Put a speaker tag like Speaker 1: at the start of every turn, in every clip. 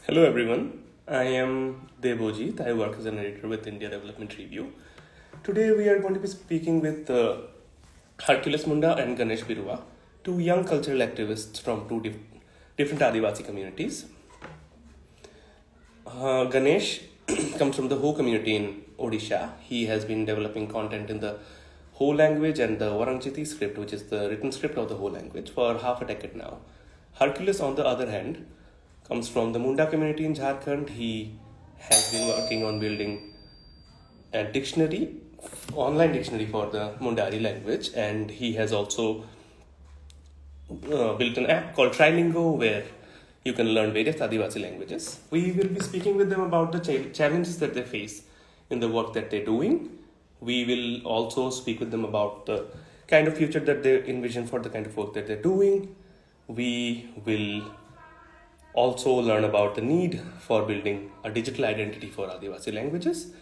Speaker 1: Hello everyone, I am Devojit. I work as an editor with India Development Review. Today we are going to be speaking with Hercules Munda and Ganesh Birua, two young cultural activists from two different Adivasi communities. Ganesh comes from the Ho community in Odisha. He has been developing content in the Ho language and the Varanchiti script, which is the written script of the Ho language, for half a decade now. Hercules, on the other hand, comes from the Munda community in Jharkhand. He has been working on building a dictionary, online dictionary for the Mundari language, and he has also built an app called Trilingo where you can learn various Adivasi languages. We will be speaking with them about the challenges that they face in the work that they're doing. We will also speak with them about the kind of future that they envision for the kind of work that they're doing. We will also learn about the need for building a digital identity for Adivasi languages.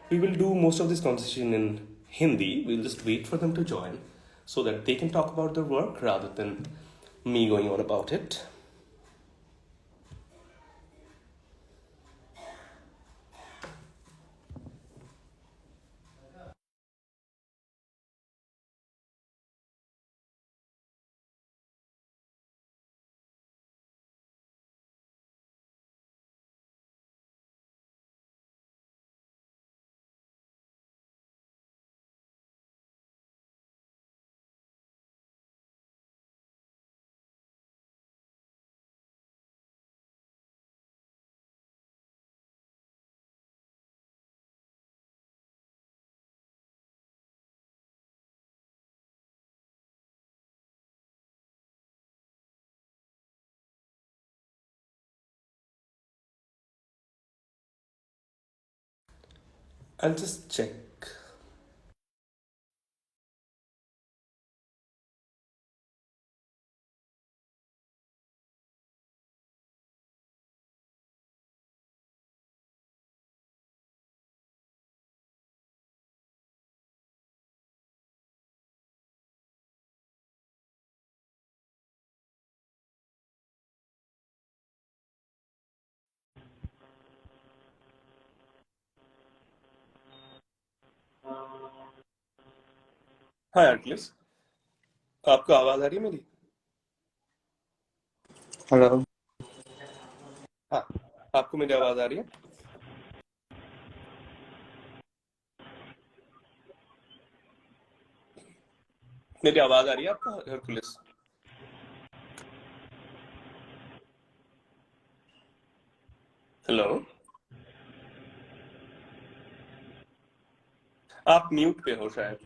Speaker 1: We will do most of this conversation in Hindi. We'll just wait for them to join so that they can talk about their work rather than me going on about it. I'll just check. Hi, Hercules. आपको आवाज आ रही है मेरी?
Speaker 2: Hello.
Speaker 1: हाँ, आपको मेरी आवाज आ रही है? मेरी आवाज आ रही है आपको, हरकुलिस? हेलो? आप म्यूट पे हो शायद.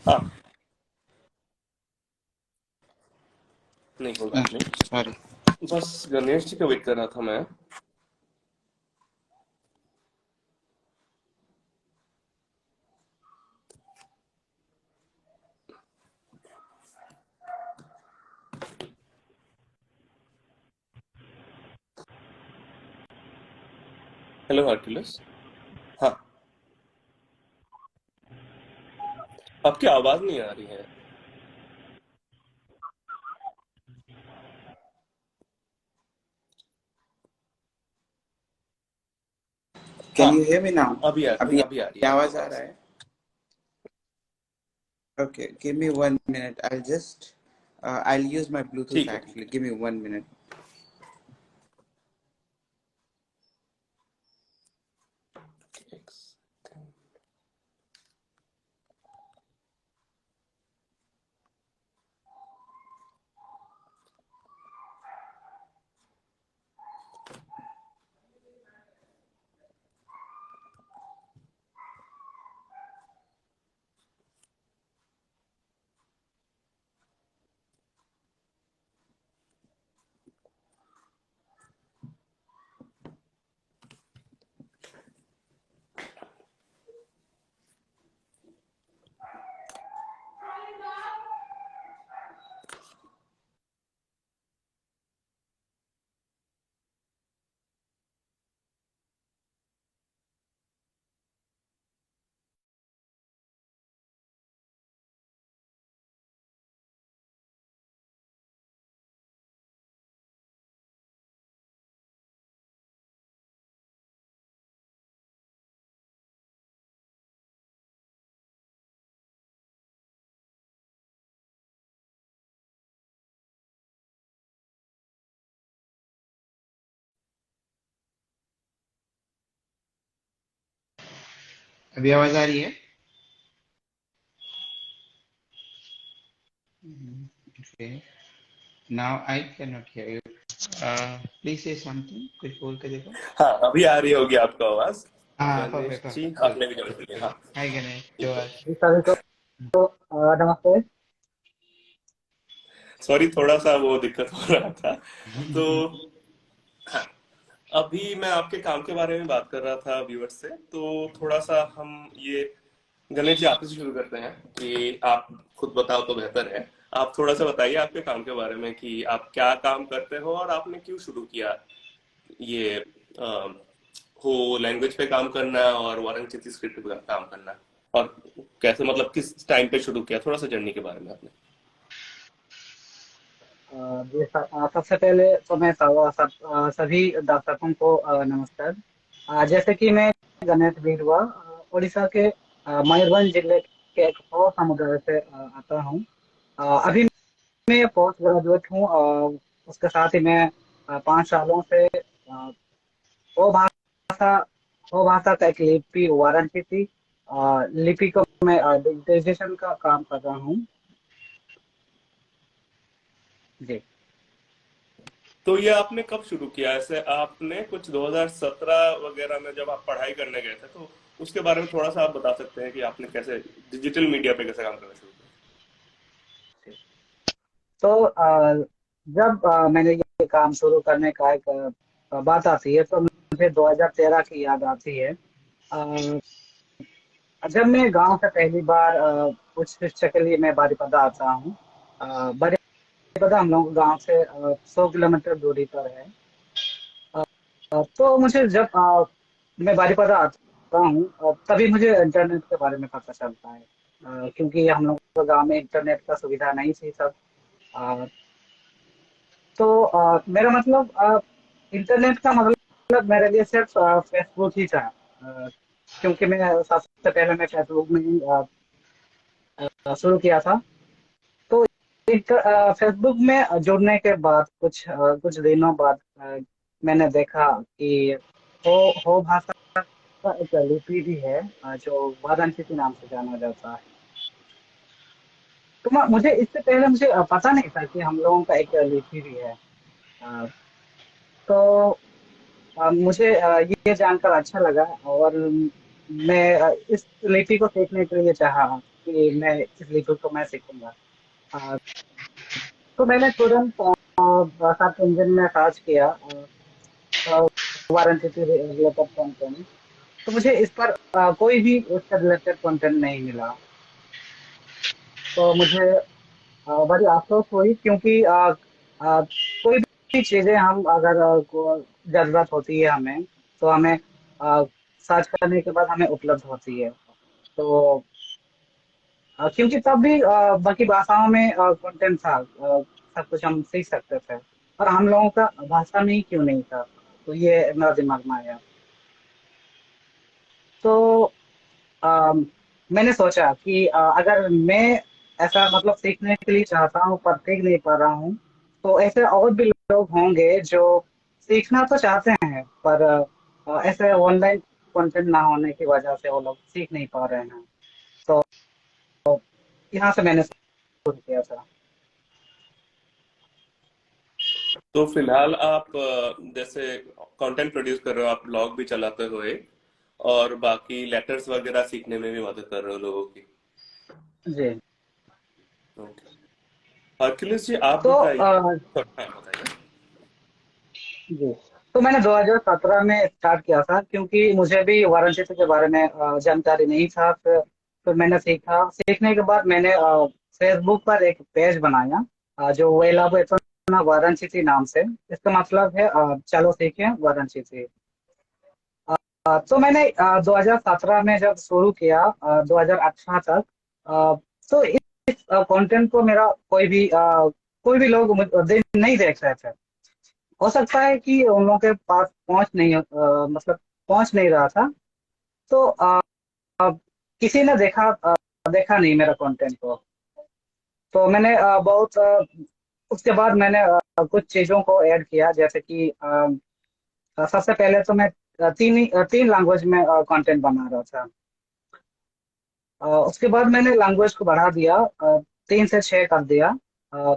Speaker 1: हाँ, नहीं कोई बात नहीं.
Speaker 2: सॉरी।
Speaker 1: बस गणेश जी का वेट कर रहा था मैं. Hello Hercules. हाँ, आपकी आवाज नहीं आ रही है.
Speaker 2: कैन
Speaker 1: हाँ,
Speaker 2: यू हियर मी नाउ? अभी
Speaker 1: अभी आ रही है आपकी
Speaker 2: आवाज आ
Speaker 1: आवाज.
Speaker 2: रहा है? Okay, give me 1 minute. I'll use my Bluetooth
Speaker 1: ठीक है, ठीक
Speaker 2: actually.
Speaker 1: है.
Speaker 2: Give me 1 minute. अभी आवाज आ रही है? Okay, now I can not here you. Please से समथिंग, कुछ बोल के देखो।
Speaker 1: हाँ, अभी आ रही होगी आपको आवाज।
Speaker 2: हाँ,
Speaker 1: गणेश
Speaker 2: परफेक्ट
Speaker 1: जी,
Speaker 2: परफेक्ट, गुड।
Speaker 1: आपने भी ज्वाइन कर लिया। हाँ,
Speaker 2: हाय गणेश,
Speaker 1: ठीक है।
Speaker 2: जोहार।
Speaker 3: जी सभी को नमस्ते।
Speaker 1: सॉरी, थोड़ा सा वो दिक्कत हो रहा था। तो हाँ, अभी मैं आपके काम के बारे में बात कर रहा था व्यूअर्स से, तो थोड़ा सा हम ये गणेश जी आपसे शुरू करते हैं कि आप खुद बताओ तो बेहतर है। आप थोड़ा सा बताइए आपके काम के बारे में कि आप क्या काम करते हो और आपने क्यों शुरू किया ये हो लैंग्वेज पे काम करना और वारंगचेती स्क्रिप्ट पे काम करना, और कैसे मतलब किस टाइम पे शुरू किया, थोड़ा सा जर्नी के बारे में आपने।
Speaker 3: सबसे पहले तो मैं सभी दर्शकों को नमस्कार। जैसे कि मैं गणेश बीरवा उड़ीसा के मयूरभंज जिले के एक और समुदाय से आता हूँ। अभी मैं पोस्ट ग्रेजुएट हूँ। उसके साथ ही मैं 5 सालों से वो भाषा वो भाषा का एक लिपि वाराणसी लिपि को मैं डिजिटाइजेशन का काम कर रहा हूँ। जी।
Speaker 1: तो ये आपने कब शुरू किया? ऐसे आपने कुछ 2017 वगैरह में जब आप पढ़ाई करने गए थे, तो उसके बारे में थोड़ा सा आप बता सकते हैं कि आपने कैसे डिजिटल मीडिया पे कैसे काम करना शुरू किया?
Speaker 3: तो जब मैंने ये काम शुरू करने का एक बात आती है तो मुझे 2013 की याद आती है। जब मैं गांव से पहली बार उच्च शिक्षा के लिए मैं बारीपदा आता हूँ। बारीपदा हम लोग गांव से 100 किलोमीटर दूरी पर है। तो मुझे जब मैं बारीपदा आता हूँ तभी मुझे इंटरनेट के बारे में पता चलता है। क्योंकि हम लोग के गांव में इंटरनेट का सुविधा नहीं थी तब। अ, तो मेरा मतलब इंटरनेट का मतलब मेरे लिए सिर्फ फेसबुक ही था। क्योंकि मैं सबसे पहले मैं फेसबुक में ही शुरू किया था। तो फेसबुक में जुड़ने के बाद कुछ दिनों बाद मैंने देखा कि हो भाषा का एक लिपि भी है जो वाराणसी नाम से जाना जाता है। तो मुझे इससे पहले मुझे पता नहीं था कि हम लोगों का एक लिपि भी है। अ, तो मुझे ये जानकर अच्छा लगा और मैं इस लिपि को सीखने के लिए चाहा कि मैं इस लिपि को मैं सीखूंगा। अ, तो मैंने तुरंत सर्च इंजन में सर्च किया वारंटी रिलेटेड कंटेंट। तो मुझे इस पर कोई भी उससे रिलेटेड कंटेंट नहीं मिला। तो मुझे बड़ी अफसोस हुई क्योंकि कोई भी चीजें हम अगर को जरूरत होती है हमें तो हमें सर्च करने के बाद हमें उपलब्ध होती है। तो क्योंकि तब भी बाकी भाषाओं में कंटेंट था। सब कुछ हम सीख सकते थे और हम लोगों का भाषा में ही क्यों नहीं था। तो ये मेरा दिमाग में आया। तो मैंने सोचा कि अगर मैं ऐसा मतलब सीखने के लिए चाहता हूँ पर सीख नहीं पा रहा हूँ तो ऐसे और भी लोग होंगे जो सीखना तो चाहते हैं पर ऐसे ऑनलाइन कंटेंट ना होने की वजह से वो लोग सीख नहीं पा रहे हैं। तो यहाँ से मैंने शुरू किया था।
Speaker 1: तो फिलहाल आप जैसे कंटेंट प्रोड्यूस कर रहे हो, आप ब्लॉग भी चलाते हो एक, और बाकी लेटर्स वगैरह सीखने में भी मदद कर रहे हो लोगों की।
Speaker 3: जी।
Speaker 1: ओके। अखिलेश जी, आप
Speaker 3: तो
Speaker 1: बताइए। हाँ, बताइए।
Speaker 3: जी, तो मैंने 2017 में स्टार्ट किया था क्योंकि मुझे भी वाराणसी के बारे में जानकारी नहीं था। फिर मैंने सीखा। सीखने के बाद मैंने फेसबुक पर एक पेज बनाया जो वेला वाराणसी नाम से। इसका मतलब है चलो सीखें वाराणसी। तो मैंने 2017 में जब शुरू किया 2018 तक तो इस कंटेंट को मेरा कोई भी लोग नहीं देख रहे थे। हो सकता है कि उन लोगों के पास मतलब पहुंच नहीं रहा था। तो किसी ने देखा नहीं मेरा कंटेंट को। तो मैंने उसके बाद मैंने कुछ चीजों को ऐड किया जैसे कि सबसे पहले तो मैं तीन लैंग्वेज में कंटेंट बना रहा था। उसके बाद मैंने लैंग्वेज को बढ़ा दिया, 3 से 6 कर दिया। अ,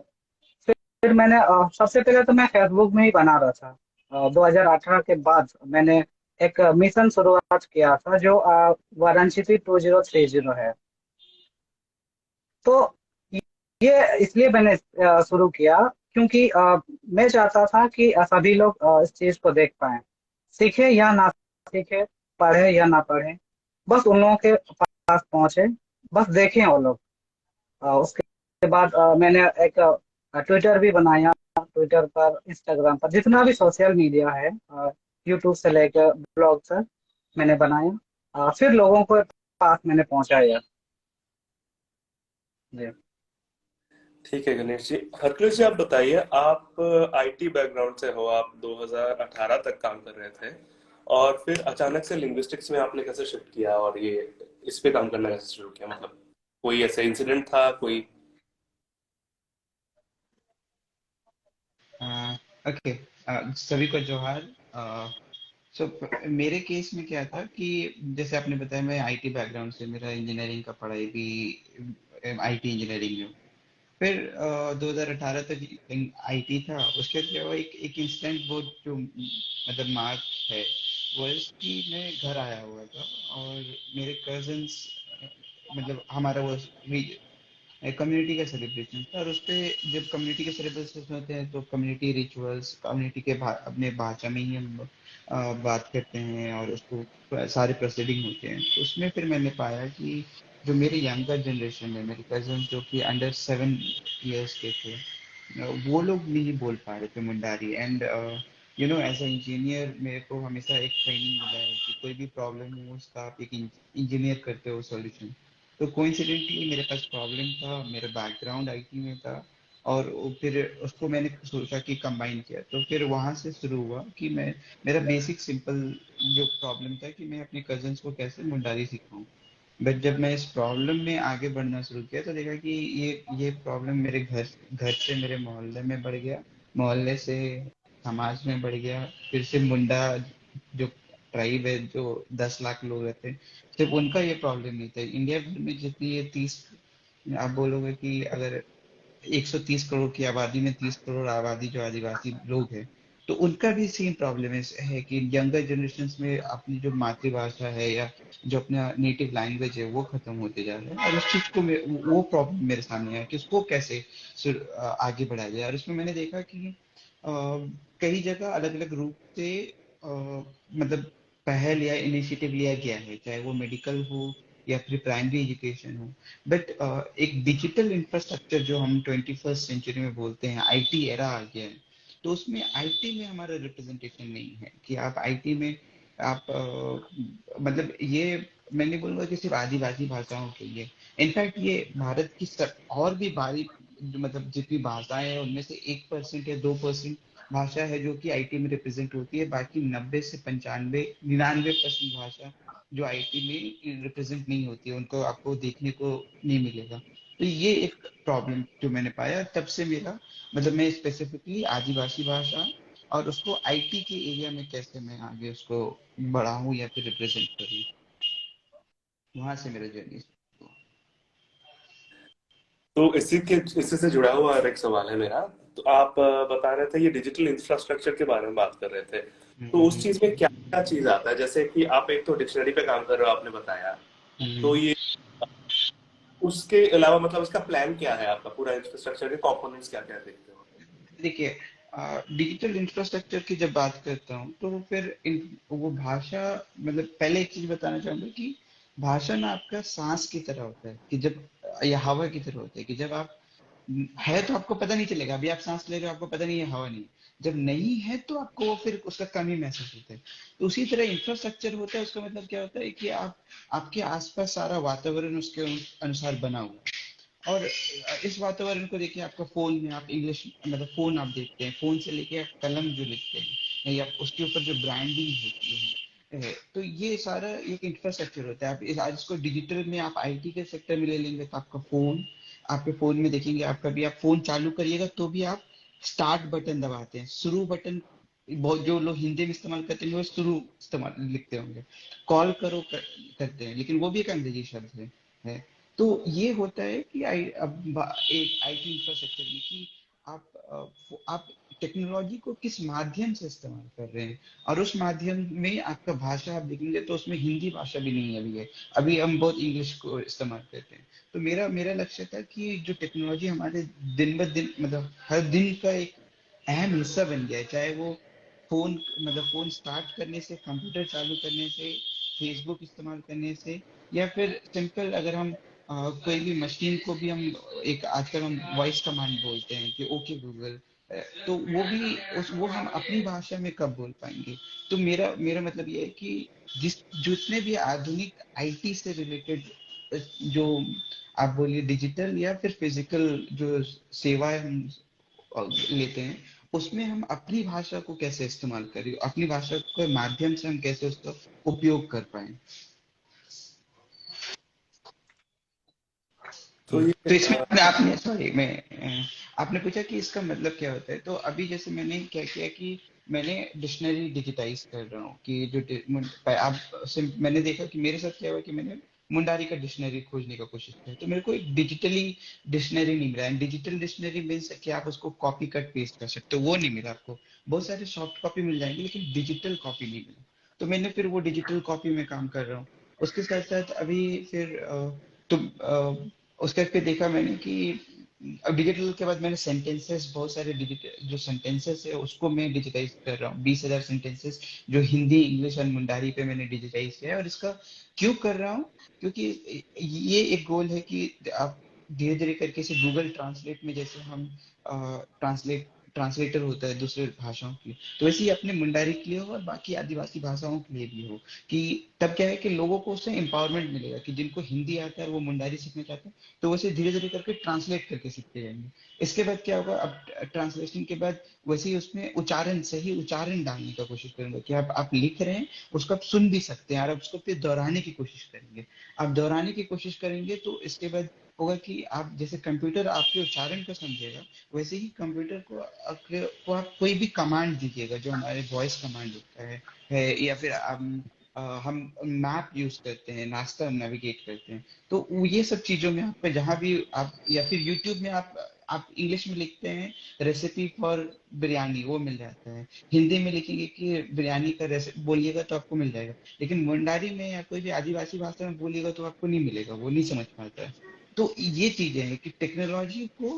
Speaker 3: फिर मैंने सबसे पहले तो मैं फेसबुक में ही बना रहा था। 2018 के बाद मैंने एक मिशन शुरुआत किया था जो वाराणसी 2030 है। तो ये इसलिए मैंने शुरू किया क्योंकि मैं चाहता था कि सभी लोग इस चीज को देख पाएं, सीखे या ना सीखे, पढ़े या ना पढ़े, बस उन लोगों के पास पहुंचे, बस देखें वो लोग। उसके बाद मैंने एक ट्विटर भी बनाया। ट्विटर पर, इंस्टाग्राम पर, जितना भी सोशल मीडिया है, यूट्यूब से लेकर ब्लॉग तक मैंने बनाया। फिर लोगों को पास मैंने पहुंचाया। जी।
Speaker 1: ठीक है गणेश जी। हरकुल जी, आप बताइए, आप आईटी बैकग्राउंड से हो, आप 2018 तक काम कर रहे थे, और फिर अचानक से लिंग्विस्टिक्स में आपने कैसे शिफ्ट किया और ये इस पे काम करना कैसे शुरू किया? मतलब कोई ऐसा इंसिडेंट था कोई?
Speaker 2: ओके, सभी को जोहार। सो मेरे केस में क्या था कि जैसे आपने बताया, मैं आईटी बैकग्राउंड से, मेरा इंजीनियरिंग का पढ़ाई भी आईटी इंजीनियरिंग में। फिर 2018 तक आईटी था। उसके अलावा एक इंसिडेंट वो जो मतलब मार्क है वो कि मैं घर आया हुआ था और मेरे कजन्स, मतलब हमारा वो कम्युनिटी का सेलिब्रेशन था, और उस पे जब कम्युनिटी के सेलिब्रेशन होते हैं तो कम्युनिटी रिचुअल्स कम्युनिटी के अपने भाषा में ही हम बात करते हैं और उसको सारे प्रोसीडिंग होते हैं। तो उसमें फिर मैंने पाया कि जो मेरे यंगर जनरेशन है, मेरे कजन जो कि अंडर 7 इयर्स के थे, वो लोग नहीं बोल पा रहे थे Mundari. And as a engineer मेरे को हमेशा एक ट्रेनिंग मिला है कि कोई भी प्रॉब्लम हो उसका आप एक इंजीनियर करते हो सॉल्यूशन। तो कोइंसिडेंटली मेरे पास प्रॉब्लम था, मेरा बैकग्राउंड आईटी में था, और फिर उसको मैंने सोचा कि कंबाइन किया। तो फिर वहां से शुरू हुआ कि मैं, मेरा बेसिक सिंपल जो प्रॉब्लम था कि मैं अपने कजन्स को कैसे मुंडारी सिखाऊं। बट जब मैं इस प्रॉब्लम में आगे बढ़ना शुरू किया तो देखा कि ये प्रॉब्लम मेरे घर घर से मेरे मोहल्ले में बढ़ गया, मोहल्ले से समाज में बढ़ गया, फिर से मुंडा जो ट्राइब है, जो 10 लाख लोग रहते हैं, सिर्फ उनका ये प्रॉब्लम नहीं था। इंडिया भर में जितनी ये 30, आप बोलोगे कि अगर 130 करोड़ की आबादी में 30 करोड़ आबादी जो आदिवासी लोग हैं, तो उनका भी सेम प्रॉब्लम है कि यंगर जनरेशन में अपनी जो मातृभाषा है या जो अपना नेटिव लैंग्वेज है वो खत्म होते जा रहे हैं। और उस चीज को वो प्रॉब्लम मेरे सामने आया कि उसको कैसे आगे बढ़ाया जाए। और उसमें मैंने देखा कि कई जगह अलग अलग रूप से मतलब पहल या इनिशिएटिव लिया गया है, चाहे वो मेडिकल हो या फिर प्राइमरी एजुकेशन हो। बट एक डिजिटल इंफ्रास्ट्रक्चर जो हम 21st सेंचुरी में बोलते हैं, आईटी एरा आ गया है, तो उसमें आईटी में हमारा रिप्रेजेंटेशन नहीं है कि आप आईटी में आप मतलब ये मैं नहीं बोलूंगा कि सिर्फ आदिवासी भाषाओं के लिए। इनफैक्ट ये भारत की और भी भारी मतलब जितनी भाषाएं हैं उनमें से 1% या 2% भाषा है जो कि आईटी में रिप्रेजेंट होती है। बाकी 90 से 95 99% भाषा जो आईटी में रिप्रेजेंट नहीं होती है, उनको आपको देखने को नहीं मिलेगा। तो ये एक प्रॉब्लम जो मैंने पाया, तब से मेरा मतलब मैं स्पेसिफिकली आदिवासी भाषा और उसको आईटी के एरिया में कैसे मैं आगे उसको बढ़ाऊं या फिर रिप्रेजेंट करूं, वहां से मेरा जर्नी।
Speaker 1: तो इसी से जुड़ा हुआ और एक सवाल है मेरा। तो आप बता रहे थे ये डिजिटल इंफ्रास्ट्रक्चर के बारे में बात कर रहे थे, तो उस चीज में क्या क्या चीज आता है? जैसे कि आप एक तो डिक्शनरी पे काम कर रहे हो, आपने बताया, तो ये उसके अलावा मतलब इसका प्लान क्या है? आपका पूरा इंफ्रास्ट्रक्चर के कंपोनेंट्स क्या क्या देखते हो?
Speaker 2: देखिए, डिजिटल इंफ्रास्ट्रक्चर की जब बात करता हूँ तो फिर वो भाषा, मतलब पहले एक चीज बताना चाहूंगा कि भाषा ना आपका सांस की तरह होता है कि जब, या हवा की तरह होता है कि जब आप है तो आपको पता नहीं चलेगा, अभी आप सांस ले रहे हो आपको पता नहीं है हवा नहीं, जब नहीं है तो आपको वो फिर उसका कमी महसूस होता है। तो उसी तरह इंफ्रास्ट्रक्चर होता है, उसका मतलब क्या होता है कि आप आपके आसपास सारा वातावरण उसके अनुसार बना हुआ है। और इस वातावरण को देखिए, आपका फोन में आप इंग्लिश मतलब फोन आप देखते हैं, फोन से लेके आप कलम जो लिखते हैं या उसके ऊपर जो ब्रांडिंग होती है, तो ये सारा एक इंफ्रास्ट्रक्चर होता है। आप आज इसको डिजिटल में आप आईटी के सेक्टर में ले लेंगे तो आपका फोन, आपके फोन में देखेंगे, आप कभी आप फोन चालू करिएगा तो भी आप स्टार्ट बटन दबाते हैं, शुरू बटन बहुत जो लोग हिंदी में इस्तेमाल करते हैं वो शुरू इस्तेमाल लिखते होंगे। कॉल करो करते हैं, लेकिन वो भी एक अंग्रेजी शब्द है। है। तो ये होता है कि एक आईटी इंफ्रास्ट्रक्चर में कि आप टेक्नोलॉजी को किस माध्यम से इस्तेमाल कर रहे हैं, और उस माध्यम में आपका भाषा आप देखेंगे तो उसमें हिंदी भाषा भी नहीं है अभी है। अभी हम बहुत इंग्लिश को इस्तेमाल करते हैं। तो मेरा मेरा लक्ष्य था कि जो टेक्नोलॉजी हमारे दिन ब दिन मतलब हर दिन का एक अहम हिस्सा बन गया है, चाहे वो फोन फोन स्टार्ट करने से, कंप्यूटर चालू करने से, फेसबुक इस्तेमाल करने से, या फिर सिंपल अगर हम कोई भी मशीन को भी हम एक आजकल हम वॉइस कमांड बोलते हैं कि ओके गूगल, तो वो भी वो हम अपनी भाषा में कब बोल पाएंगे। तो मेरा मेरा मतलब ये है कि जिस जितने भी आधुनिक आईटी से रिलेटेड जो आप बोलिए डिजिटल या फिर फिजिकल जो सेवाएं हम लेते हैं, उसमें हम अपनी भाषा को कैसे इस्तेमाल करें, अपनी भाषा के माध्यम से हम कैसे उसका उपयोग कर पाए।
Speaker 1: तो ये
Speaker 2: तो इसमें आपने सॉरी मैं आपने पूछा कि इसका मतलब क्या होता है, तो अभी जैसे मैंने क्या किया कि मैंने डिक्शनरी डिजिटाइज कर रहा हूँ कि मैंने देखा कि मेरे साथ क्या हुआ कि मैंने मुंडारी का डिक्शनरी खोजने का कोशिश किया, तो मेरे को एक डिजिटली डिक्शनरी नहीं मिला। एंड डिजिटल डिक्शनरी मीन्स कि आप उसको कॉपी कट पेस्ट कर सकते हो, वो नहीं मिला आपको। बहुत सारे सॉफ्ट कॉपी मिल जाएंगे लेकिन डिजिटल कॉपी नहीं मिला। तो मैंने फिर वो डिजिटल कॉपी में काम कर रहा हूँ। उसके साथ साथ अभी फिर तो उसके फिर देखा मैंने कि अब डिजिटल के बाद मैंने सेंटेंसेस, बहुत सारे डिजिटल जो सेंटेंसेस है उसको मैं डिजिटाइज कर रहा हूँ। 20,000 सेंटेंसेस जो हिंदी, इंग्लिश और मुंडारी पे मैंने डिजिटाइज किया है। और इसका क्यों कर रहा हूँ, क्योंकि ये एक गोल है कि आप धीरे धीरे करके से गूगल ट्रांसलेट में जैसे हम ट्रांसलेटर होता है दूसरे भाषाओं की, तो वैसे ही अपने मुंडारी के लिए हो और बाकी आदिवासी भाषाओं के लिए भी हो। कि तब क्या है कि लोगों को उससे एम्पावरमेंट मिलेगा कि जिनको हिंदी आता है वो मुंडारी सीखना चाहते हैं, तो वैसे धीरे धीरे करके ट्रांसलेट करके सीखते जाएंगे। इसके बाद क्या होगा, अब ट्रांसलेशन के बाद वैसे ही उसमें उच्चारण, सही उच्चारण डालने का कोशिश करूंगा कि आप लिख रहे हैं उसको आप सुन भी सकते हैं और आप उसको फिर दोहराने की कोशिश करेंगे। आप दोहराने की कोशिश करेंगे तो इसके बाद होगा कि आप जैसे कंप्यूटर आपके उच्चारण को समझेगा, वैसे ही कंप्यूटर को आप कोई भी कमांड दीजिएगा जो हमारे वॉइस कमांड होता है या फिर हम मैप यूज करते हैं, रास्ता नेविगेट करते हैं, तो ये सब चीजों में आप जहां भी आप या फिर यूट्यूब में आप इंग्लिश में लिखते हैं रेसिपी फॉर बिरयानी, वो मिल जाता है। हिंदी में लिखेंगे कि बिरयानी का रेसिपी बोलिएगा तो आपको मिल जाएगा। लेकिन मुंडारी में या कोई भी आदिवासी भाषा में बोलिएगा तो आपको नहीं मिलेगा, वो नहीं समझ पाता है। तो ये चीजें हैं कि टेक्नोलॉजी को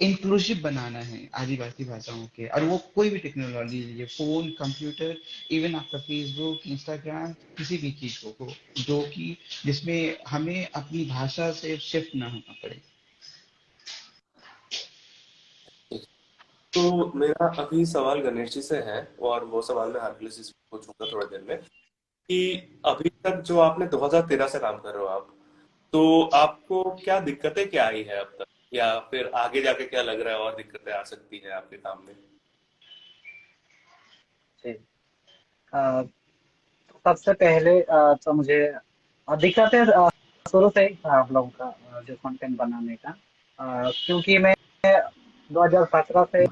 Speaker 2: इंक्लूसिव बनाना है आदिवासी भाषाओं के, और वो कोई भी टेक्नोलॉजी लीजिए, फोन, कंप्यूटर, इवन आपका फेसबुक, इंस्टाग्राम, किसी भी चीज को जो कि जिसमें हमें अपनी भाषा से शिफ्ट ना होना पड़े।
Speaker 1: तो मेरा अभी सवाल गणेश जी से है, और वो सवाल मैं हरप्रीत जी से पूछूंगा थोड़ी देर में, कि अभी तक जो आपने 2013 से काम कर रहे हो आप, तो आपको क्या दिक्कतें क्या आई है अब तक, या फिर आगे जाके क्या लग रहा है और दिक्कतें आ सकती है आपके काम में?
Speaker 3: जी। अ, सबसे पहले तो मुझे दिक्कतें शुरू से ही था हम लोगों का जो कंटेंट बनाने का, क्योंकि मैं 2017 से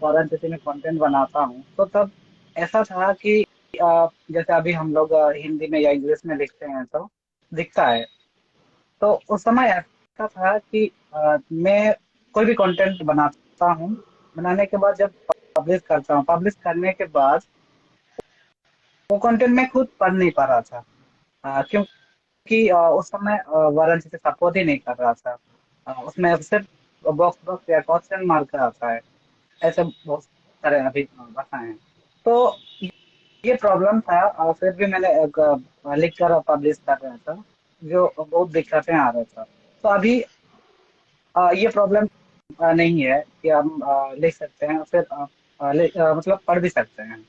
Speaker 3: फॉरेन सिटी में कंटेंट बनाता हूँ। तो तब ऐसा था कि जैसे अभी हम लोग हिंदी में या इंग्लिश में लिखते हैं तो दिखता है। तो उस समय ऐसा था कि मैं कोई भी कंटेंट बनाता हूँ, बनाने के बाद जब पब्लिश करता हूँ, पब्लिश करने के बाद वो कंटेंट मैं खुद पढ़ नहीं पा रहा था, क्योंकि उस समय वाराणसी से सपोर्ट ही नहीं कर रहा था। उसमें सिर्फ बॉक्स बॉक्स या क्वेश्चन मार्क आता है, ऐसे बहुत सारे अभी भाषाएं हैं। तो ये प्रॉब्लम था, और फिर भी मैंने एक लिख कर पब्लिश कर रहा था, जो बहुत दिक्कतें आ रहा था। तो अभी ये प्रॉब्लम नहीं है कि हम लिख सकते हैं, फिर मतलब पढ़ भी सकते हैं।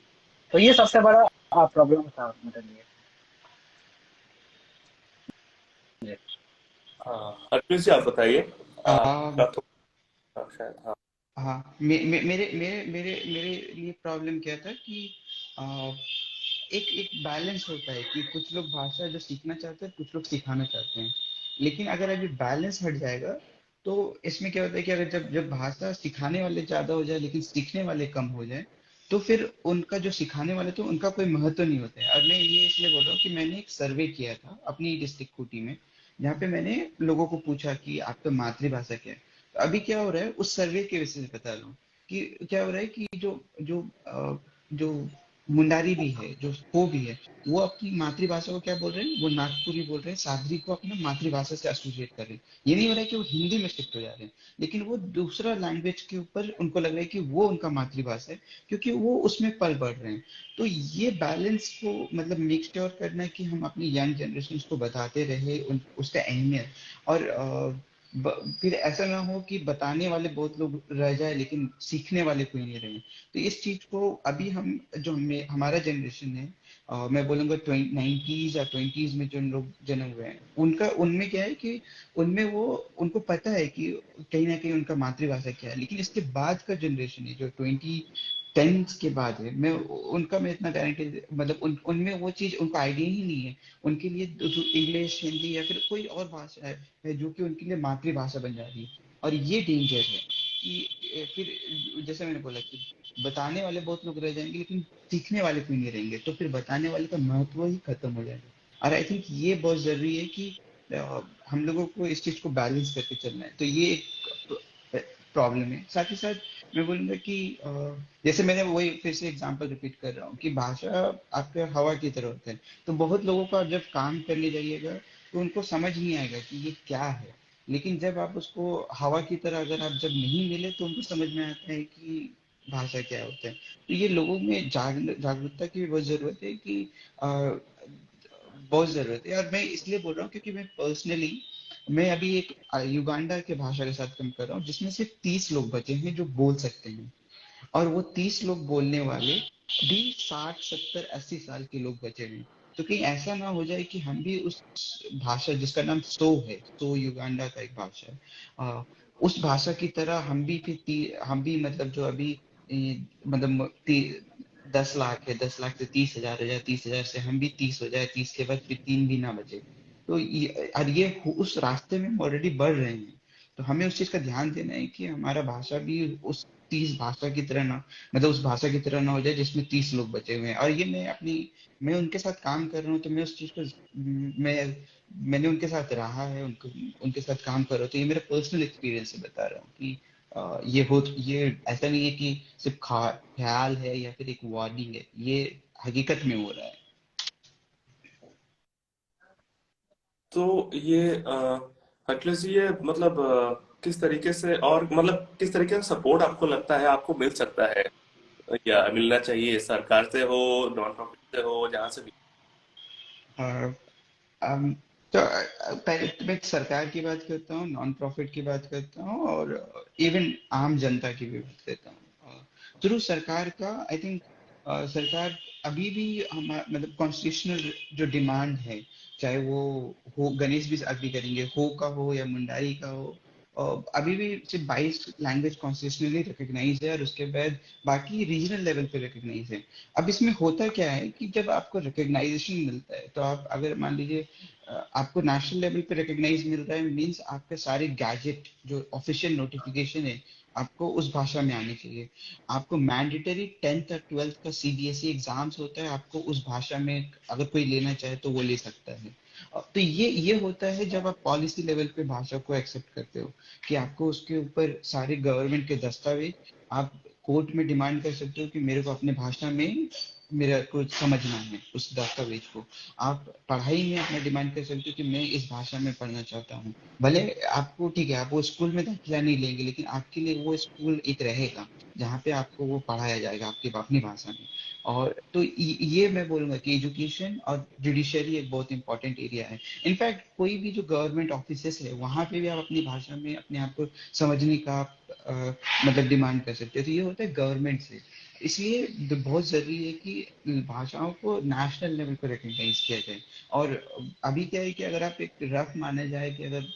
Speaker 3: तो ये सबसे बड़ा प्रॉब्लम था मेरे लिए। जी।
Speaker 1: हाँ, हरप्रीत जी आप बताइए,
Speaker 2: आ,
Speaker 1: आपका थोड़ा शायद, हाँ।
Speaker 2: हाँ, मेरे मेरे मेरे मेरे लिए प्रॉब्लम क्या था कि आ, एक एक बैलेंस होता है कि कुछ लोग भाषा जो सीखना चाहते हैं, कुछ लोग सिखाना चाहते हैं। लेकिन अगर अभी बैलेंस हट जाएगा तो इसमें क्या होता है कि अगर जब जब भाषा सिखाने वाले ज्यादा हो जाए लेकिन सीखने वाले कम हो जाए, तो फिर उनका जो सिखाने वाले थे उनका कोई महत्व नहीं होता है। और मैं ये इसलिए बोल रहा हूँ कि मैंने एक सर्वे किया था अपनी डिस्ट्रिक्ट खूंटी में, जहाँ पे मैंने लोगों को पूछा कि आपका मातृभाषा क्या है। तो अभी क्या हो रहा है, उस सर्वे के वजह से बता रहा हूँ कि क्या हो रहा है कि जो जो मुंडारी भी है, जो हो भी है, वो अपनी मातृभाषा को क्या बोल रहे हैं, वो नागपुरी बोल रहे हैं, सादरी को अपना मातृभाषा से एसोसिएट कर रहे हैं। ये नहीं हो रहा है कि वो हिंदी में शिफ्ट हो जा रहे हैं, लेकिन वो दूसरा लैंग्वेज के ऊपर उनको लग रहा है कि वो उनका मातृभाषा है, क्योंकि वो उसमें पल बढ़ रहे हैं। तो ये बैलेंस को मतलब मेक श्योर करना है कि हम अपनी यंग जनरेशन को बताते रहे उसका अहमियत। और फिर ऐसा ना हो कि बताने वाले बहुत लोग रह जाए लेकिन सीखने वाले कोई नहीं रहे। तो इस चीज को अभी हम जो हमें हमारा जनरेशन है, मैं बोलूंगा 90s या 20s में जो लोग जन्म हुए हैं, उनका उनमें क्या है कि उनमें वो उनको पता है कि कहीं ना कहीं उनका मातृभाषा क्या है। लेकिन इसके बाद का जनरेशन है जो 2010s के बाद है, मैं इतना गारंटी मतलब उनमें वो चीज उनको आइडिया ही नहीं है। उनके लिए जो इंग्लिश हिंदी या फिर कोई और भाषा है जो कि उनके लिए मातृभाषा बन जा रही है। और ये डेंजर है कि फिर जैसे मैंने बोला कि बताने वाले बहुत लोग रह जाएंगे लेकिन सीखने वाले कोई नहीं रहेंगे, तो फिर बताने वाले का महत्व ही खत्म हो जाएगा। और आई थिंक ये बहुत जरूरी है कि हम लोगों को इस चीज को बैलेंस करके चलना है। तो ये एक प्रॉब्लम है। साथ ही साथ मैं बोलूंगा कि जैसे मैंने वही फिर से एग्जांपल रिपीट कर रहा हूँ कि भाषा आपके हवा की तरह होता है। तो बहुत लोगों का जब काम करने जाइएगा तो उनको समझ नहीं आएगा कि ये क्या है। लेकिन जब आप उसको हवा की तरह अगर आप जब नहीं मिले तो उनको समझ में आता है कि भाषा क्या होता है। तो ये लोगों में जागरूकता की भी बहुत जरूरत है कि अ, बहुत जरूरत है। और मैं इसलिए बोल रहा हूँ क्योंकि मैं अभी एक युगांडा के भाषा के साथ काम कर रहा हूँ जिसमें सिर्फ 30 लोग बचे हैं जो बोल सकते हैं। और वो 30 लोग बोलने वाले भी 60 70 80 साल के लोग बचे हुए हैं। तो कहीं ऐसा ना हो जाए कि हम भी उस भाषा जिसका नाम सो युगांडा का एक भाषा है, उस भाषा की तरह हम भी मतलब जो अभी मतलब 10 लाख है, 10 लाख से 30 हजार हो जाए, 30 हजार से हम भी 30 हो जाए, 30 के बाद फिर तीन भी ना बचे। तो ये उस रास्ते में हम ऑलरेडी बढ़ रहे हैं। तो हमें उस चीज का ध्यान देना है कि हमारा भाषा भी उस 30 भाषा की तरह ना, मतलब उस भाषा की तरह ना हो जाए जिसमें 30 लोग बचे हुए हैं। और ये मैं उनके साथ काम कर रहा हूँ, तो मैं उस चीज को मैंने उनके साथ रहा है, उनके साथ काम कर रहा हूँ, तो ये मेरा पर्सनल एक्सपीरियंस से बता रहा हूँ कि ये ऐसा नहीं है कि सिर्फ ख्याल है या फिर एक वार्निंग है, ये हकीकत में हो रहा है।
Speaker 1: तो ये हटलेस जी, ये मतलब किस तरीके से और मतलब किस तरीके से सपोर्ट आपको लगता है आपको मिल सकता है या मिलना चाहिए, सरकार से हो, नॉन प्रॉफिट से हो, जहां से भी?
Speaker 2: और अम, तो पहले तो मैं सरकार की बात करता हूँ, नॉन प्रॉफिट की बात करता हूँ, और इवन आम जनता की भी बात करता हूँ। थ्रू सरकार का आई थिंक सरकार अभी भी हम मतलब कॉन्स्टिट्यूशनल जो डिमांड है, चाहे वो हो, गणेश भी अग्री करेंगे, हो का हो या मुंडारी का हो, अभी भी सिर्फ 22 लैंग्वेज कॉन्स्टिट्यूशनली रिकग्नाइज है और उसके बाद बाकी रीजनल लेवल पे रिकग्नाइज है। अब इसमें होता क्या है कि जब आपको रिकग्नाइजेशन मिलता है, तो आप अगर मान लीजिए आपको नेशनल लेवल पे रिकग्नाइज मिल रहा है, मींस आपके सारे गैजेट जो ऑफिशियल नोटिफिकेशन है आपको उस भाषा में आनी चाहिए। आपको मैंडेटरी 10th और 12th का सीबीएसई एग्जाम्स होता है, आपको उस भाषा में अगर कोई लेना चाहे तो वो ले सकता है। तो ये होता है जब आप पॉलिसी लेवल पे भाषा को एक्सेप्ट करते हो कि आपको उसके ऊपर सारे गवर्नमेंट के दस्तावेज, आप कोर्ट में डिमांड कर सकते हो कि मेरे को अपने भाषा में मेरा को समझना है उस दस्तावेज को। आप पढ़ाई में अपना डिमांड कर सकते हो कि मैं इस भाषा में पढ़ना चाहता हूँ। भले आपको ठीक है आप वो स्कूल में दाखिला नहीं लेंगे, लेकिन आपके लिए वो स्कूल एक रहेगा जहाँ पे आपको वो पढ़ाया जाएगा आपकी अपनी भाषा में। और तो ये मैं बोलूंगा कि एजुकेशन और जुडिशरी एक बहुत इंपॉर्टेंट एरिया है। इनफैक्ट कोई भी जो गवर्नमेंट ऑफिसेस है वहां पे भी आप अपनी भाषा में अपने आप को समझने का मतलब डिमांड कर सकते हैं। तो ये होता है गवर्नमेंट से। इसलिए बहुत जरूरी है कि भाषाओं को नेशनल लेवल पर रिकग्नाइज किया जाए। और अभी क्या है कि अगर आप एक रफ माना जाए कि अगर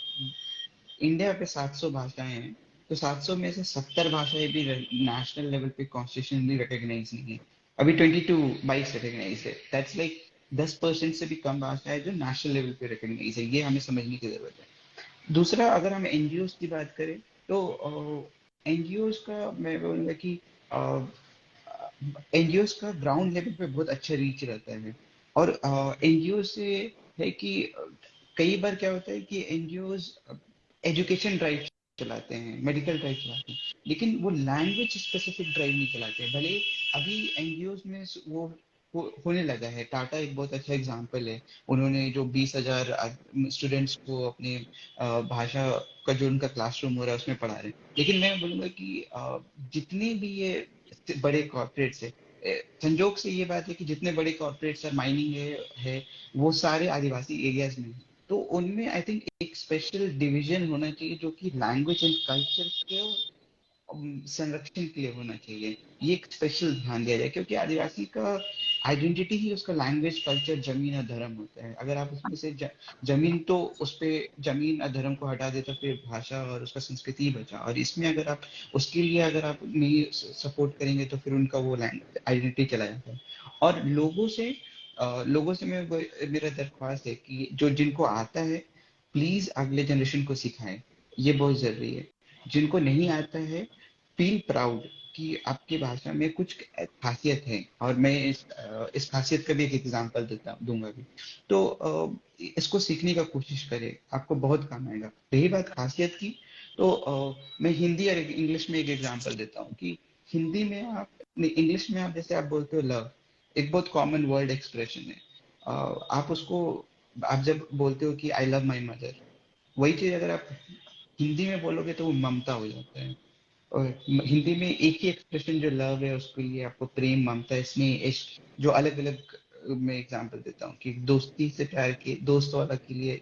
Speaker 2: इंडिया पे 700 भाषाएं हैं, तो 700 में से 70 भाषाएं भी नेशनल लेवल पे कॉन्स्टिट्यूशनली रिकग्नाइज नहीं है। अभी 22 रिकग्नाइज है। दैट्स लाइक 10% से भी कम भाषा है जो नेशनल लेवल पे रिकग्नाइज है। ये हमें समझने की जरूरत है। दूसरा, अगर हम एनजीओ की बात करें तो एनजीओ का मैं बोलूंगा कि एनजीओ का ग्राउंड लेवल पे बहुत अच्छा रीच रहता है। और एनजीओ से है कि कई बार क्या होता है कि एनजीओज एजुकेशन ड्राइव चलाते हैं, मेडिकल ड्राइव चलाते हैं, लेकिन वो लैंग्वेज स्पेसिफिक ड्राइव नहीं चलाते हैं। भले अभी एनजीओज में होने लगा है। टाटा एक बहुत अच्छा एग्जांपल है। उन्होंने जो 20,000 स्टूडेंट्स को अपने भाषा का जो उनका क्लासरूम हो रहा है उसमें पढ़ा रहे हैं। लेकिन मैं बोलूंगा कि जितने भी ये बड़े कॉर्पोरेट्स है, संजोग से ये बात है कि जितने बड़े कॉर्पोरेट्स है, माइनिंग है वो सारे आदिवासी एरियाज में है। तो उनमें आई थिंक एक स्पेशल डिवीजन होना चाहिए जो कि लैंग्वेज एंड कल्चर के संरक्षण के लिए होना चाहिए। ये एक स्पेशल ध्यान दिया जाए, क्योंकि आदिवासी का आइडेंटिटी ही उसका लैंग्वेज, कल्चर, जमीन और धर्म होता है। अगर आप उसमें से जमीन, तो उस पे जमीन और धर्म को हटा दे तो फिर भाषा और उसका संस्कृति ही बचा। और इसमें अगर आप उसके लिए अगर आप नहीं सपोर्ट करेंगे तो फिर उनका वो आइडेंटिटी चला जाता है। और लोगों से मेरा दरख्वास्त है कि जो जिनको आता है प्लीज अगले जनरेशन को सिखाएं। ये बहुत जरूरी है। जिनको नहीं आता है, फील प्राउड कि आपकी भाषा में कुछ खासियत है। और मैं इस खासियत का भी एक एग्जांपल दूंगा भी। तो इसको सीखने का कोशिश करें, आपको बहुत काम आएगा। रही बात खासियत की, तो मैं हिंदी और इंग्लिश में एक एग्जांपल देता हूँ कि हिंदी में आप, इंग्लिश में आप जैसे आप बोलते हो लव, एक बहुत कॉमन वर्ड एक्सप्रेशन है। आप उसको, आप जब बोलते हो कि आई लव माई मदर, वही चीज अगर आप हिंदी में बोलोगे तो वो ममता हो जाता है। और हिंदी में एक ही एक्सप्रेशन जो लव है उसके लिए आपको प्रेम, ममता, स्नेह, इश्क, जो अलग अलग मैं एग्जांपल देता हूँ कि दोस्ती से प्यार के, दोस्त वाला के लिए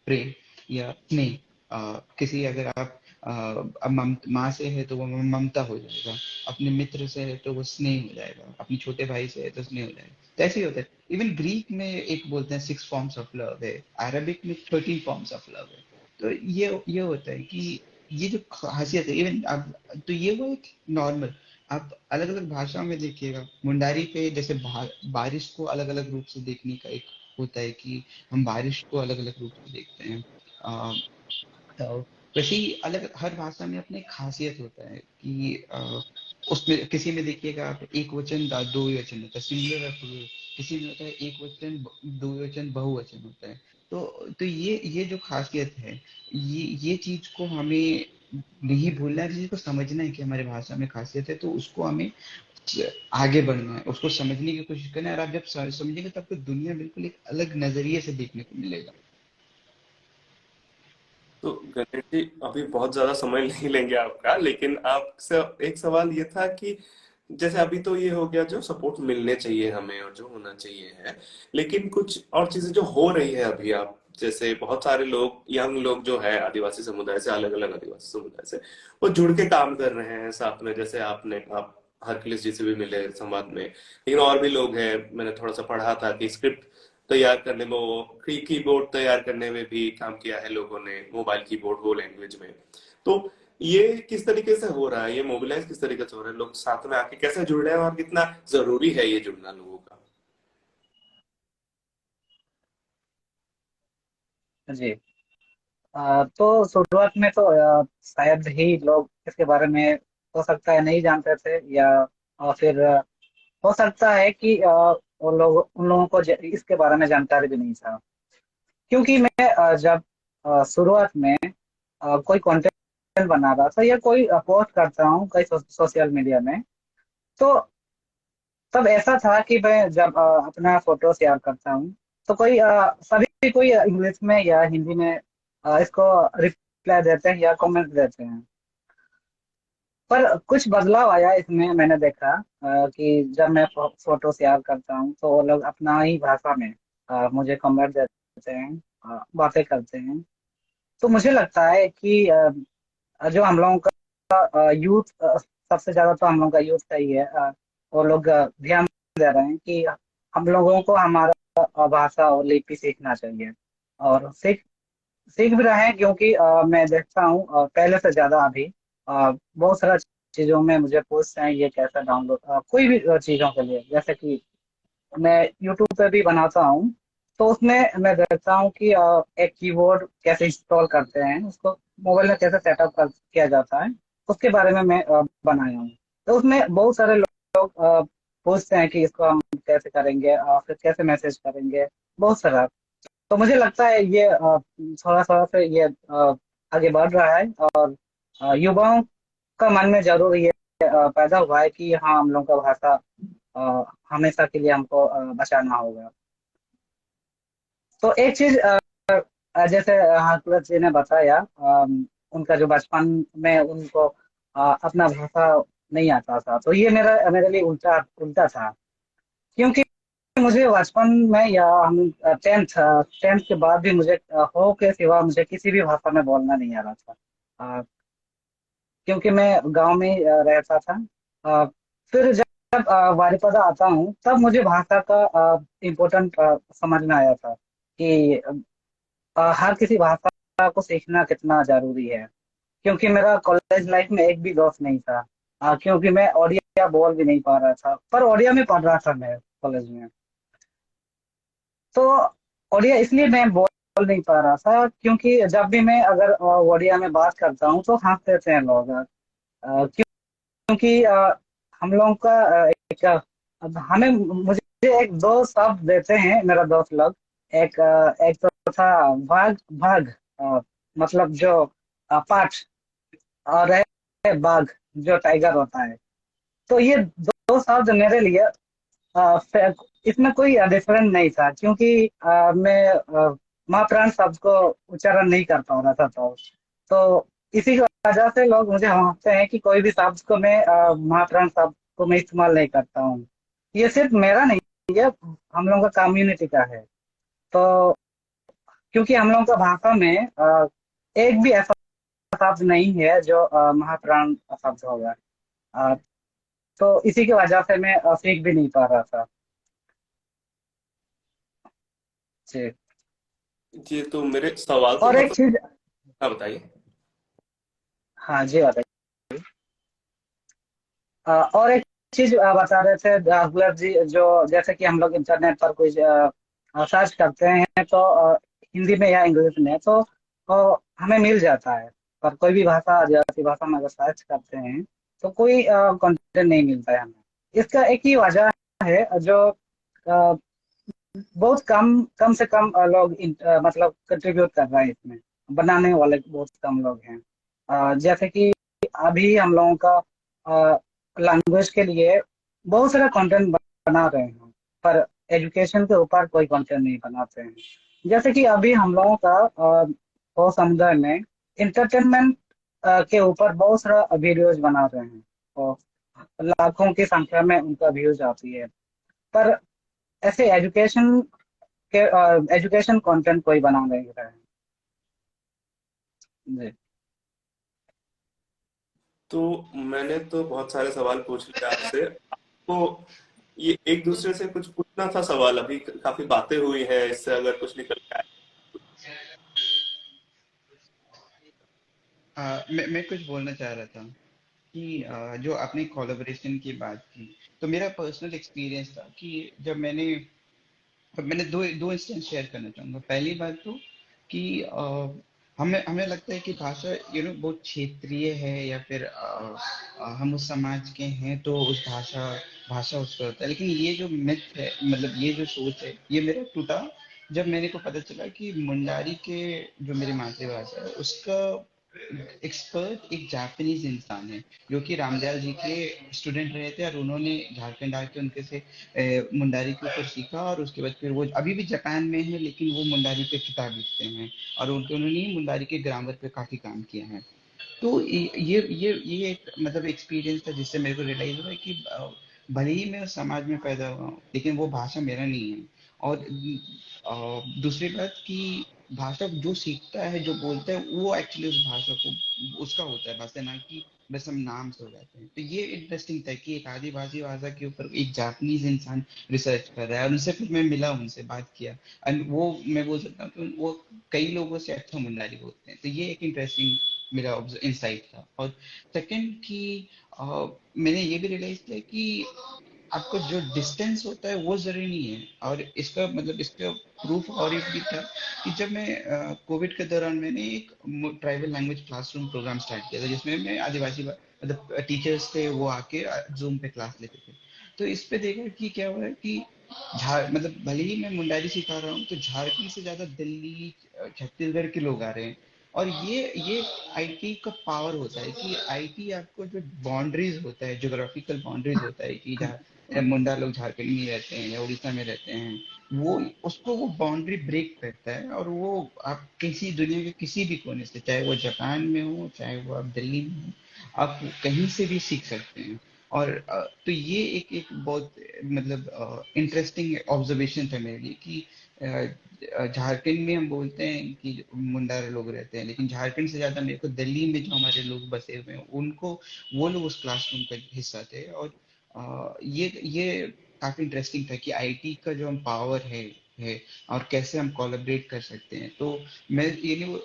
Speaker 2: प्रेम या स्नेह। किसी अगर आप माँ से है तो वो ममता हो जाएगा, अपने मित्र से है तो वो स्नेह हो जाएगा, अपने छोटे भाई से है तो स्नेह हो जाएगा। तो ऐसे ही होता है। इवन ग्रीक में एक बोलते हैं 6 फॉर्म्स ऑफ लव है, अरबिक में 13 फॉर्म्स ऑफ लव है। तो ये होता है कि ये जो खासियत है, इवन अब, तो ये वो एक नॉर्मल, आप अलग अलग भाषा में देखिएगा। मुंडारी पे जैसे बारिश को अलग अलग रूप से देखने का एक होता है कि हम बारिश को अलग अलग रूप से देखते हैं। तो वैसे ही अलग हर भाषा में अपने खासियत होता है कि उसमें किसी में देखिएगा आप एक वचन दो वचन होता है, सिंगुलर और प्लूरल। किसी में होता है एक वचन दो वचन बहुवचन होता है। तो ये जो खासियत है, ये चीज को हमें नहीं भूलना है। चीज को समझना है कि हमारे भाषा में खासियत है, तो उसको हमें आगे बढ़ना है, उसको समझने की कोशिश करना है। और आप जब समझेंगे तो आपको दुनिया बिल्कुल एक अलग नजरिए से देखने को मिलेगा।
Speaker 1: तो गणेश जी, अभी बहुत ज्यादा समय नहीं लेंगे आपका, लेकिन आपसे एक सवाल ये था कि जैसे अभी तो ये हो गया जो सपोर्ट मिलने चाहिए हमें और जो होना चाहिए है, लेकिन कुछ और चीजें जो हो रही है अभी, आप जैसे बहुत सारे लोग, यंग लोग जो है आदिवासी समुदाय से, अलग अलग आदिवासी समुदाय से, वो जुड़ के काम कर रहे हैं साथ में। जैसे आप हरकिलिस जी से भी मिले संवाद में, लेकिन और भी लोग हैं। मैंने थोड़ा सा पढ़ा था कि स्क्रिप्ट तैयार करने में, वो कीबोर्ड तैयार करने में भी काम किया है लोगों ने, मोबाइल कीबोर्ड वो लैंग्वेज में। तो ये किस तरीके से हो रहा है, ये मोबिलाइज किस तरीके से हो रहा है, लोग साथ में आके कैसे जुड़ रहे हैं, और कितना जरूरी है ये जुड़ना लोगों का?
Speaker 3: जी। तो शुरुआत में तो शायद ही लोग इसके बारे में हो सकता है नहीं जानते थे, या फिर हो सकता है कि वो लोग, उन लोगों को इसके बारे में जानकारी भी नहीं था। क्योंकि मैं जब शुरुआत में कोई कंटेंट बना रहा था या कोई पोस्ट करता हूँ कई सोशल मीडिया में, तो तब ऐसा था कि मैं जब अपना फोटो शेयर करता हूँ तो सभी कोई इंग्लिश में या हिंदी में इसको रिप्लाई देते हैं या कमेंट देते हैं। पर कुछ बदलाव आया इसमें, मैंने देखा कि जब मैं फोटो शेयर करता हूँ तो वो लोग अपना ही भाषा में मुझे कमेंट देते हैं, बातें करते हैं। तो मुझे लगता है कि जो हम लोगों का यूथ, सबसे ज्यादा तो हम लोगों का यूथ का ही है, वो लोग ध्यान दे रहे हैं कि हम लोगों को हमारा भाषा और लिपि सीखना चाहिए। और सीख सीख भी रहे हैं, क्योंकि मैं देखता हूँ पहले से ज्यादा अभी बहुत सारा चीजों में मुझे पूछते हैं ये कैसे डाउनलोड, कोई भी चीजों के लिए। जैसे कि मैं यूट्यूब पे भी बनाता हूँ, तो उसमें मैं देखता हूँ कि एक कीबोर्ड कैसे इंस्टॉल करते हैं, उसको मोबाइल में कैसे सेटअप किया जाता है, उसके बारे में मैं बनाया हूँ। तो उसमें बहुत सारे लोग पूछते हैं कि इसको हम कैसे करेंगे, फिर कैसे मैसेज करेंगे, बहुत सारा। तो मुझे लगता है ये थोड़ा थोड़ा से ये आगे बढ़ रहा है, और युवाओं का मन में जरूर ये पैदा हुआ है कि हाँ, हम लोग का भाषा अ, हमेशा के लिए हमको बचाना होगा। तो एक चीज जैसे हरकुलत जी ने बताया, उनका जो बचपन में उनको अपना भाषा नहीं आता था, तो ये मेरा मेरे लिए उल्टा उल्टा था। क्योंकि मुझे बचपन में या हम टेंथ टेंथ के बाद भी मुझे हो के सिवा मुझे किसी भी भाषा में बोलना नहीं आ रहा था। अ, क्योंकि मैं गांव में ही रहता था। अ, फिर जब बारिपदा आता हूँ तब मुझे भाषा का इम्पोर्टेंट समझ में आया था कि हर किसी भाषा को सीखना कितना जरूरी है। क्योंकि मेरा कॉलेज लाइफ में एक भी दोस्त नहीं था, क्योंकि मैं ओडिया बोल भी नहीं पा रहा था, पर ओडिया में पढ़ रहा था मैं कॉलेज में। तो ओडिया इसलिए मैं बोल नहीं पा रहा था क्योंकि जब भी मैं अगर ओडिया में बात करता हूँ तो हंस देते हैं लोग। क्योंकि हम लोगों का एक अब हमें मुझे एक दो शब्द देते हैं मेरा दोस्त लोग। एक तो था भाग भाग, मतलब जो पाठ, और है बाघ जो टाइगर होता है। तो ये दो शब्द मेरे लिए इसमें कोई डिफरेंस नहीं था, क्योंकि मैं माँ प्राण शब्द को उच्चारण नहीं कर पा रहा था। तो इसी की वजह से लोग मुझे समझते हैं कि कोई भी शब्द को मैं माँ प्राण शब्द को मैं इस्तेमाल नहीं करता हूँ। ये सिर्फ मेरा नहीं है, हम लोगों का कम्युनिटी का है। तो क्योंकि हम लोगों का भाषा में एक भी ऐसा शब्द नहीं है जो महाप्राण शब्द होगा। अ, तो इसी की वजह से मैं सीख भी नहीं पा रहा था। जी।
Speaker 1: जी, तो मेरे सवाल तो
Speaker 3: और एक
Speaker 1: बहुत।
Speaker 3: चीज,
Speaker 1: हाँ, बताइए।
Speaker 3: हाँ जी बताइए। और एक चीज बता रहे थे गुलाब जी, जो जैसे कि हम लोग इंटरनेट पर कुछ सर्च करते हैं तो हिंदी में या इंग्लिश में, तो हमें मिल जाता है। पर कोई भी भाषा, आदिवासी भाषा में अगर सर्च करते हैं तो कोई कंटेंट नहीं मिलता है हमें। इसका एक ही वजह है, जो अ, बहुत कम कम से कम लोग मतलब कंट्रीब्यूट कर रहे हैं इसमें। बनाने वाले बहुत कम लोग हैं। जैसे कि अभी हम लोगों का लैंग्वेज के लिए बहुत सारा कंटेंट बना रहे हैं, पर एजुकेशन के ऊपर कोई कंटेंट नहीं बनाते हैं। जैसे कि अभी हम लोगों का वो समुदाय में इंटरटेनमेंट के ऊपर बहुत सारा वीडियोज बना रहे हैं, और लाखों की संख्या में उनका व्यूज आती है। पर ऐसे के एजुकेशन कंटेंट कोई बना नहीं रहा है। जी।
Speaker 1: तो मैंने तो बहुत सारे सवाल पूछ लिए आपसे। आपको ये एक दूसरे से कुछ पूछना था सवाल, अभी काफी बातें हुई हैं, इससे अगर कुछ निकल के आए।
Speaker 2: मैं कुछ बोलना चाह रहा था कि जो आपने कोलैबोरेशन की बात की, तो मेरा पर्सनल एक्सपीरियंस था कि जब मैंने दो दो इंस्टेंस शेयर करना चाहूंगा। पहली बात तो कि हमें हमें लगता है कि भाषा बहुत क्षेत्रीय है, या फिर हम उस समाज के हैं तो उस भाषा भाषा उसका होता है। लेकिन ये जो मिथ है, मतलब ये जो सोच है, ये मेरा टूटा जब मेरे को पता चला कि मुंडारी के जो मेरी मातृभाषा है उसका एक्सपर्ट एक जापानीज इंसान है, जो कि रामदयाल जी के स्टूडेंट रहे थे, और उन्होंने झारखंड आके उनके से मुंडारी के ऊपर सीखा। और उसके बाद फिर वो अभी भी जापान में है, लेकिन वो मुंडारी पे किताब लिखते हैं, और उन्होंने मुंडारी के ग्रामर पे काफी काम किया है। तो ये एक मतलब एक्सपीरियंस था जिससे मेरे को रियलाइज हुआ कि भले ही मैं उस समाज में पैदा हुआ हूँ, लेकिन वो भाषा मेरा नहीं है। और दूसरी बात कि भाषा जो सीखता है, जो बोलता है, वो एक्चुअली उस भाषा को उसका होता है भाषा, ना कि बस हम नाम से हो जाते हैं। तो ये इंटरेस्टिंग था कि एक आदिवासी भाषा के ऊपर एक जापानीज इंसान रिसर्च कर रहा है, और उनसे फिर मैं मिला, उनसे बात किया, एंड वो मैं बोल सकता हूँ कि वो कई लोगों से अच्छा मुंडारी बोलते हैं। तो ये एक इंटरेस्टिंग मेरा इंसाइट था। और सेकंड कि मैंने ये भी रियलाइज किया कि आपको जो डिस्टेंस होता है वो जरूरी नहीं है। और इसका मतलब इसका प्रूफ और एक भी था कि जब मैं कोविड के दौरान मैंने एक tribal language classroom program start किया था, जिसमें मैं आदिवासी मतलब टीचर्स थे, वो आके जूम पे क्लास लेते थे। तो इस पे देखा कि क्या हुआ है कि मतलब भले ही मैं मुंडारी सिखा रहा हूँ तो झारखंड से ज्यादा दिल्ली छत्तीसगढ़ के लोग आ रहे हैं। और ये आईटी का पावर होता है कि आईटी आपको जो बाउंड्रीज होता है, ज्योग्राफिकल बाउंड्रीज होता है कि जहाँ मुंडा लोग झारखंड में रहते हैं या उड़ीसा में रहते हैं, वो उसको वो बाउंड्री ब्रेक करता है। और वो आप किसी दुनिया के किसी भी कोने से, चाहे वो जापान में हो चाहे वो आप दिल्ली में हो, आप कहीं से भी सीख सकते हैं। और तो ये एक बहुत मतलब इंटरेस्टिंग ऑब्जर्वेशन था मेरे लिए कि झारखंड में हम बोलते हैं कि मुंडार लोग रहते हैं, लेकिन झारखंड से ज्यादा मेरे को दिल्ली में जो हमारे लोग बसे हुए हैं उनको, वो लोग उस क्लासरूम का हिस्सा थे। और ये काफी इंटरेस्टिंग था कि आईटी का जो हम पावर है और कैसे हम कोलैबोरेट कर सकते हैं। तो मैं ये नहीं,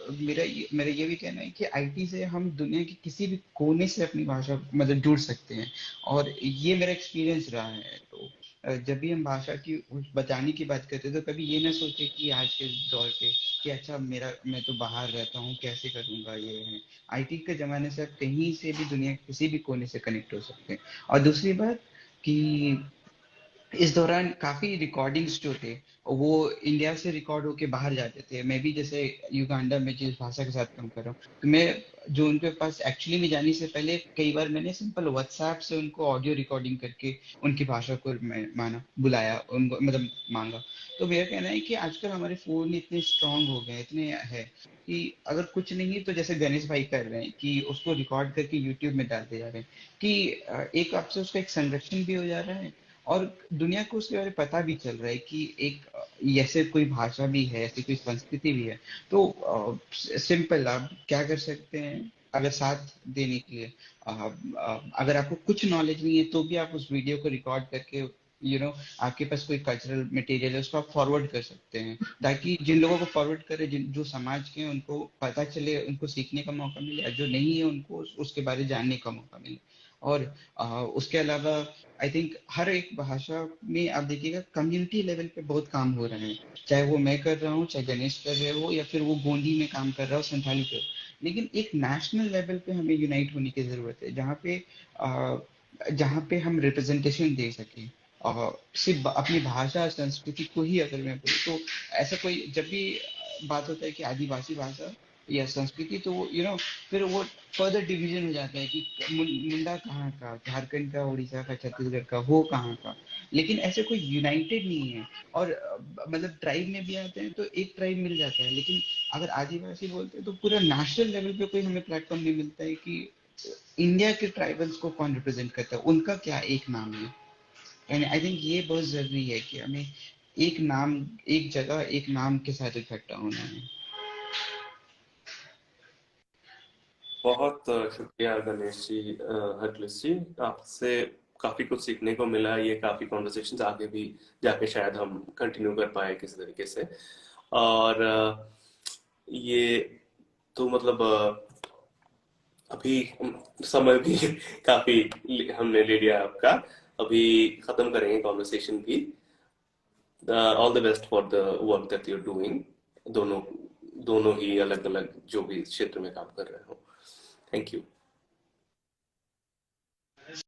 Speaker 2: मेरा ये भी कहना है कि आईटी से हम दुनिया के किसी भी कोने से अपनी भाषा मतलब जुड़ सकते हैं। और ये मेरा एक्सपीरियंस रहा है। तो जब भी हम भाषा की बचाने की बात करते हैं तो कभी ये ना सोचे कि आज के दौर पे कि अच्छा मैं तो बाहर रहता हूँ कैसे करूंगा ये है। आईटी के जमाने से आप कहीं से भी दुनिया के किसी भी कोने से कनेक्ट हो सकते हैं। और दूसरी बात कि इस दौरान काफी रिकॉर्डिंग्स जो थे वो इंडिया से रिकॉर्ड होके बाहर जाते थे। मैं भी जैसे युगांडा में जिस भाषा के साथ काम कर रहा हूँ, तो मैं जो उनके पास एक्चुअली में जाने से पहले कई बार मैंने सिंपल व्हाट्सएप से उनको ऑडियो रिकॉर्डिंग करके उनकी भाषा को मैं माना बुलाया उनको मतलब मांगा। तो मेरा कहना है कि आजकल हमारे फोन इतने स्ट्रांग हो गए, इतने है कि अगर कुछ नहीं तो जैसे गणेश भाई कर रहे हैं कि उसको रिकॉर्ड करके यूट्यूब में डालते जा रहे हैं कि एक आपसे उसका एक संरक्षण भी हो जा रहा है और दुनिया को उसके बारे में पता भी चल रहा है कि एक ऐसे कोई भाषा भी है, ऐसी कोई संस्कृति भी है। तो सिंपल आप क्या कर सकते हैं अगर साथ देने के लिए, अगर आपको कुछ नॉलेज नहीं है तो भी आप उस वीडियो को रिकॉर्ड करके आपके पास कोई कल्चरल मटेरियल है उसको आप फॉरवर्ड कर सकते हैं, ताकि जिन लोगों को फॉरवर्ड करें, जिन जो समाज के हैं उनको पता चले, उनको सीखने का मौका मिले, और जो नहीं है उनको उसके बारे में जानने का मौका मिले। और उसके अलावा आई थिंक हर एक भाषा में आप देखिएगा कम्युनिटी लेवल पे बहुत काम हो रहा है। चाहे वो मैं कर रहा हूँ, चाहे गणेश कर रहे हो, या फिर वो गोंडी में काम कर रहा हो, संथाली पे हो। लेकिन एक नेशनल लेवल पे हमें यूनाइट होने की जरूरत है, जहाँ पे हम रिप्रेजेंटेशन दे सकें। सिर्फ अपनी भाषा संस्कृति को ही अगर मैं बोलूँ तो ऐसा कोई जब भी बात होता है कि आदिवासी भाषा या संस्कृति, तो फिर वो फर्दर डिवीजन हो जाता है कि मुंडा कहाँ का, झारखंड का, उड़ीसा का, छत्तीसगढ़ का, वो कहाँ का। लेकिन ऐसे कोई यूनाइटेड नहीं है। और मतलब ट्राइब में भी आते हैं तो एक ट्राइब मिल जाता है, लेकिन अगर आदिवासी बोलते हैं तो पूरा नेशनल लेवल पे कोई हमें प्लेटफॉर्म नहीं मिलता है कि इंडिया के ट्राइबल्स को कौन रिप्रेजेंट करता है, उनका क्या एक नाम है। एंड आई थिंक ये बहुत जरूरी है कि हमें एक नाम, एक जगह, एक नाम के साथ इकट्ठा होना है।
Speaker 1: बहुत शुक्रिया गणेश जी, हरक्लिस जी, आपसे काफी कुछ सीखने को मिला। ये काफी कॉन्वर्सेशंस आगे भी जाके शायद हम कंटिन्यू कर पाए किसी तरीके से। और ये तो मतलब अभी समय भी काफी हमने ले लिया आपका। अभी खत्म करेंगे कॉन्वर्सेशन भी। All the best for the work that you are doing, दोनों दोनों ही अलग अलग जो भी क्षेत्र में काम कर रहे हो। Thank you.